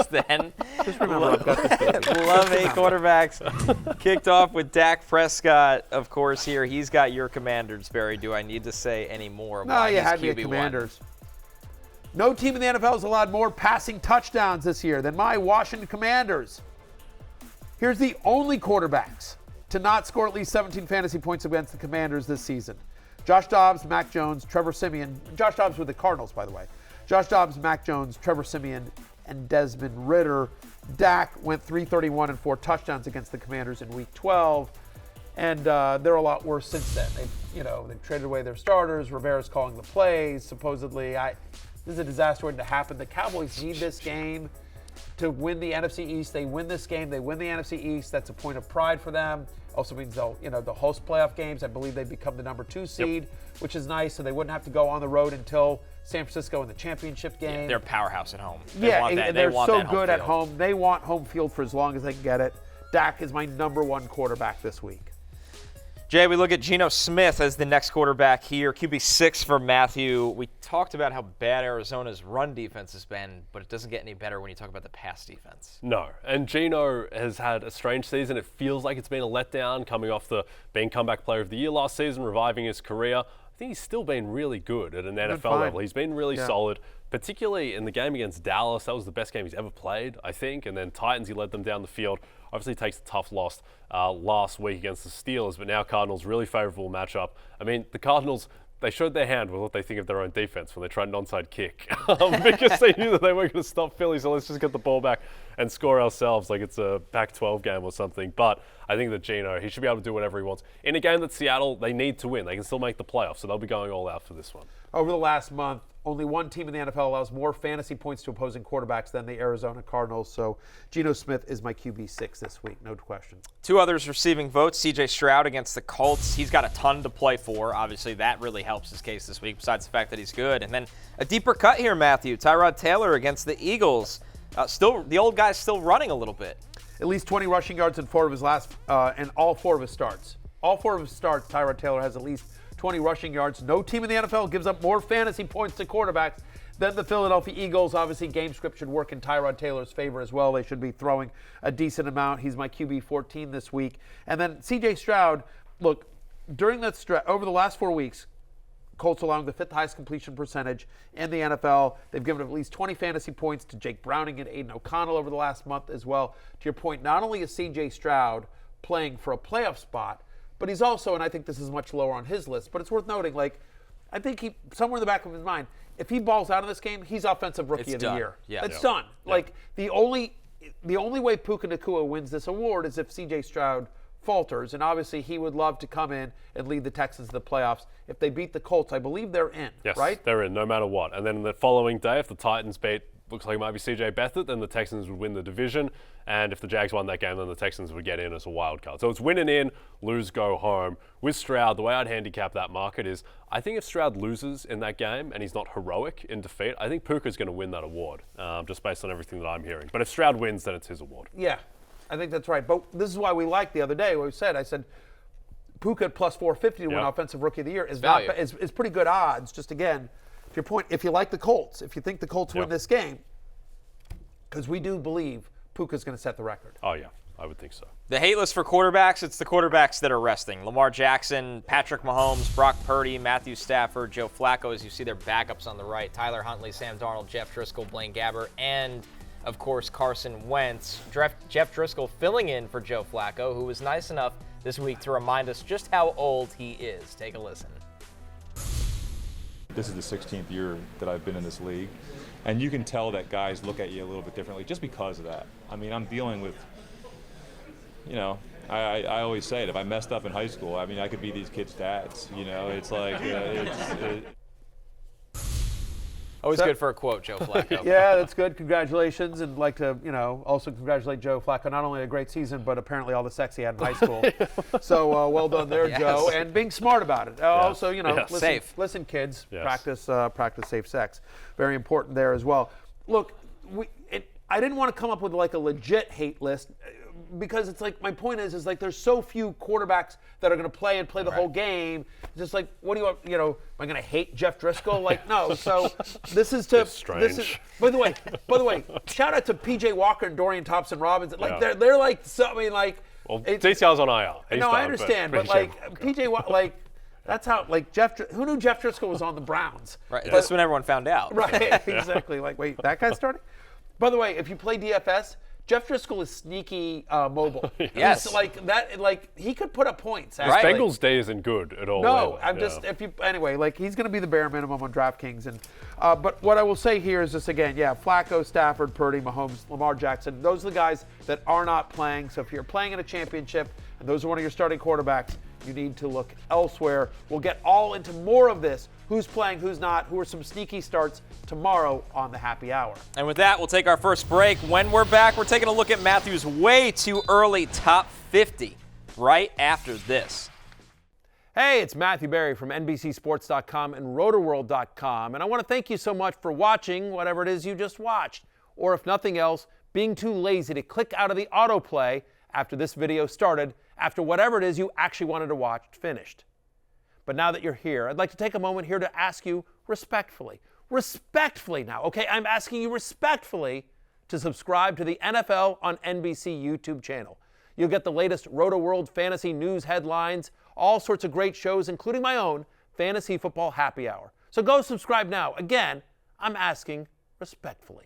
then. Just remember, I've got this. Love 8 quarterbacks. Kicked off with Dak Prescott, of course, here. He's got your Commanders, Barry. Do I need to say any more? No, you had me at Commanders. No team in the NFL has allowed more passing touchdowns this year than my Washington Commanders. Here's the only quarterbacks to not score at least 17 fantasy points against the Commanders this season. Josh Dobbs, Mac Jones, Trevor Siemian. Josh Dobbs with the Cardinals, by the way. Josh Dobbs, Mac Jones, Trevor Siemian, and Desmond Ridder. Dak went 331 and 4 touchdowns against the Commanders in Week 12, and they're a lot worse since then. They've traded away their starters. Rivera's calling the plays. Supposedly, this is a disaster waiting to happen. The Cowboys need this game to win the NFC East. They win this game, they win the NFC East. That's a point of pride for them. Also means they'll host playoff games. I believe they become the number 2 seed, which is nice. So they wouldn't have to go on the road until San Francisco in the championship game. Yeah, they're a powerhouse at home. They're so good at home. They want home field for as long as they can get it. Dak is my number 1 quarterback this week. Jay, we look at Geno Smith as the next quarterback here. QB6 for Matthew. We talked about how bad Arizona's run defense has been, but it doesn't get any better when you talk about the pass defense. No, and Geno has had a strange season. It feels like it's been a letdown coming off the being comeback player of the year last season, reviving his career. I think he's still been really good at an NFL level. He's been really solid, particularly in the game against Dallas. That was the best game he's ever played, I think. And then Titans, he led them down the field. Obviously takes a tough loss last week against the Steelers, but now Cardinals, really favorable matchup. I mean, the Cardinals, they showed their hand with what they think of their own defense when they tried an onside kick because they knew that they weren't going to stop Philly, so let's just get the ball back and score ourselves like it's a Pac-12 game or something. But I think that Geno, he should be able to do whatever he wants. In a game that Seattle, they need to win. They can still make the playoffs, so they'll be going all out for this one. Over the last month, only one team in the NFL allows more fantasy points to opposing quarterbacks than the Arizona Cardinals. So Geno Smith is my QB6 this week, no question. 2 others receiving votes. C.J. Stroud against the Colts. He's got a ton to play for. Obviously, that really helps his case this week, besides the fact that he's good. And then a deeper cut here, Matthew. Tyrod Taylor against the Eagles. The old guy's still running a little bit. At least 20 rushing yards in 4 of his and all 4 of his starts. All 4 of his starts, Tyrod Taylor has at least 20 rushing yards. No team in the NFL gives up more fantasy points to quarterbacks than the Philadelphia Eagles. Obviously, game script should work in Tyrod Taylor's favor as well. They should be throwing a decent amount. He's my QB 14 this week. And then C.J. Stroud, look, during that stretch, over the last 4 weeks, Colts allowing the 5th highest completion percentage in the NFL. They've given at least 20 fantasy points to Jake Browning and Aiden O'Connell over the last month as well. To your point, not only is C.J. Stroud playing for a playoff spot, but he's also, and I think this is much lower on his list, but it's worth noting, I think he, somewhere in the back of his mind, if he balls out in this game, he's offensive rookie of the year. Yeah. It's done. Yeah. The only way Puka Nacua wins this award is if C.J. Stroud falters, and obviously he would love to come in and lead the Texans to the playoffs. If they beat the Colts, I believe they're in, right? Yes, they're in, no matter what. And then the following day, if the Titans beat, looks like it might be C.J. Beathard, then the Texans would win the division. And if the Jags won that game, then the Texans would get in as a wild card. So it's win and in, lose, go home. With Stroud, the way I'd handicap that market is, I think if Stroud loses in that game and he's not heroic in defeat, I think Puka's going to win that award, just based on everything that I'm hearing. But if Stroud wins, then it's his award. Yeah, I think that's right. But this is why we liked the other day, what I said, Puka at plus 450 to win Offensive Rookie of the Year is pretty good odds. Just again, to your point, if you like the Colts, if you think the Colts win this game, because we do believe Puka's going to set the record. Oh, yeah, I would think so. The hate list for quarterbacks, it's the quarterbacks that are resting. Lamar Jackson, Patrick Mahomes, Brock Purdy, Matthew Stafford, Joe Flacco, as you see their backups on the right, Tyler Huntley, Sam Darnold, Jeff Driscoll, Blaine Gabbert, and, of course, Carson Wentz. Jeff Driscoll filling in for Joe Flacco, who was nice enough this week to remind us just how old he is. Take a listen. This is the 16th year that I've been in this league, and you can tell that guys look at you a little bit differently just because of that. I mean, I'm dealing with, I always say it, if I messed up in high school, I mean, I could be these kids' dads, it's like, Always good for a quote, Joe Flacco. Yeah, that's good. Congratulations. And like to, also congratulate Joe Flacco. Not only a great season, but apparently all the sex he had in high school. So well done there, Joe. And being smart about it. Also, listen, kids, practice safe sex. Very important there as well. Look, I didn't want to come up with like a legit hate list. because it's like, my point is like there's so few quarterbacks that are going to play the whole game. It's just like, what do you want, am I going to hate Jeff Driscoll? Like, no. So this is to, It's strange. by the way, shout out to PJ Walker and Dorian Thompson-Robinson. Like, they're like, so, I mean, like. Well, DCR's on IR. He's no, done, I understand, but like, PJ, that's how, like, who knew Jeff Driscoll was on the Browns? Right. That's when everyone found out. Right, exactly. Like, wait, that guy's starting? By the way, if you play DFS, Jeff Driscoll is sneaky mobile. Yes. He's like that. Like, he could put up points. His Bengals day isn't good at all. No, either. anyway, like, he's going to be the bare minimum on DraftKings. And but what I will say here is this again. Yeah, Flacco, Stafford, Purdy, Mahomes, Lamar Jackson. Those are the guys that are not playing. So if you're playing in a championship and those are one of your starting quarterbacks, you need to look elsewhere. We'll get all into more of this. Who's playing, who's not, who are some sneaky starts tomorrow on the Happy Hour. And with that, we'll take our first break. When we're back, we're taking a look at Matthew's way too early top 50 right after this. Hey, it's Matthew Berry from NBCSports.com and RotorWorld.com, and I want to thank you so much for watching whatever it is you just watched, or if nothing else, being too lazy to click out of the autoplay after this video started, after whatever it is you actually wanted to watch finished. But now that you're here, I'd like to take a moment here to ask you respectfully now, okay? I'm asking you respectfully to subscribe to the NFL on NBC YouTube channel. You'll get the latest Roto-World fantasy news headlines, all sorts of great shows, including my own Fantasy Football Happy Hour. So go subscribe now. Again, I'm asking respectfully.